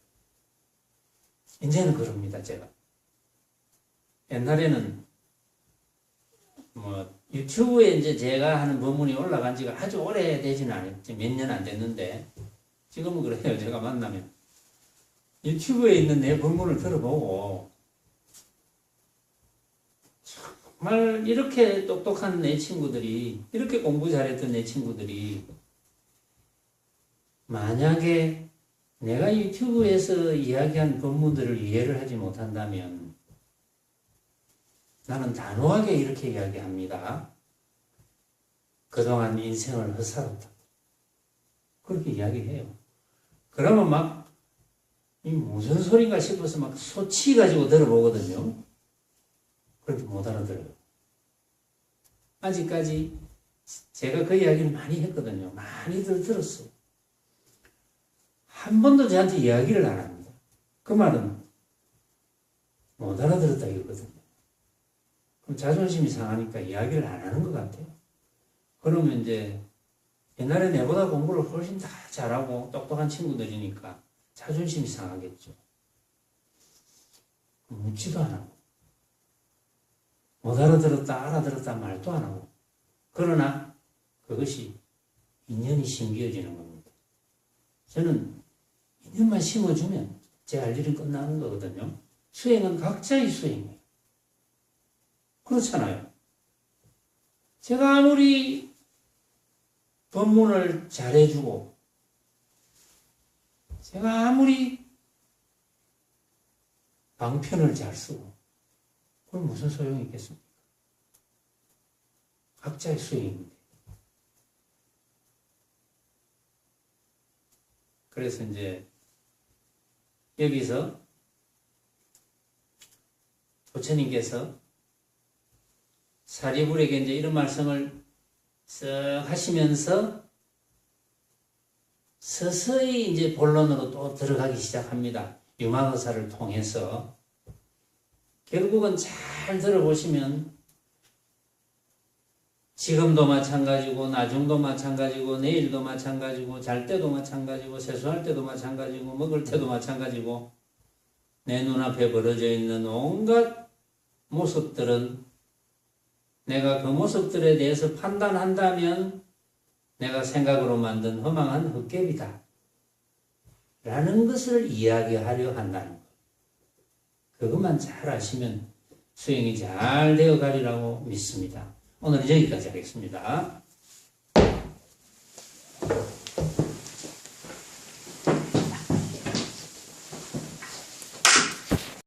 S1: 이제는 그럽니다, 제가. 옛날에는 뭐 유튜브에 이제 제가 하는 법문이 올라간 지가 아주 오래되지는 않았죠. 몇 년 안 됐는데 지금은 그래요. 제가 만나면 유튜브에 있는 내 법문을 들어보고 정말 이렇게 똑똑한 내 친구들이 이렇게 공부 잘했던 내 친구들이 만약에 내가 유튜브에서 이야기한 법문들을 이해를 하지 못한다면 나는 단호하게 이렇게 이야기합니다. 그동안 인생을 헛살았다. 그렇게 이야기해요. 그러면 막 이 무슨 소린가 싶어서 막 소치 가지고 들어보거든요. 그래도 못 알아들어요. 아직까지 제가 그 이야기를 많이 했거든요. 많이들 들었어요. 한 번도 저한테 이야기를 안 합니다. 그 말은 못 알아들었다 이거거든요. 그럼 자존심이 상하니까 이야기를 안 하는 것 같아요. 그러면 이제 옛날에 내보다 공부를 훨씬 다 잘하고 똑똑한 친구들이니까 자존심이 상하겠죠. 묻지도 안 하고 못 알아들었다 알아들었다 말도 안 하고 그러나 그것이 인연이 심겨지는 겁니다. 저는 인연만 심어주면 제 할 일은 끝나는 거거든요. 수행은 각자의 수행이에요. 그렇잖아요. 제가 아무리 법문을 잘해주고 제가 아무리 방편을 잘 쓰고 그럼 무슨 소용이 있겠습니까? 각자의 수행입니다. 그래서 이제 여기서 부처님께서 사리불에게 이제 이런 말씀을 쓱 하시면서 서서히 이제 본론으로 또 들어가기 시작합니다. 유망의사를 통해서. 결국은 잘 들어보시면 지금도 마찬가지고 나중도 마찬가지고 내일도 마찬가지고 잘 때도 마찬가지고 세수할 때도 마찬가지고 먹을 때도 마찬가지고 내 눈앞에 벌어져 있는 온갖 모습들은 내가 그 모습들에 대해서 판단한다면 내가 생각으로 만든 허망한 헛개비다 라는 것을 이야기하려 한다는 것. 그것만 잘 아시면 수행이 잘 되어 가리라고 믿습니다. 오늘은 여기까지 하겠습니다.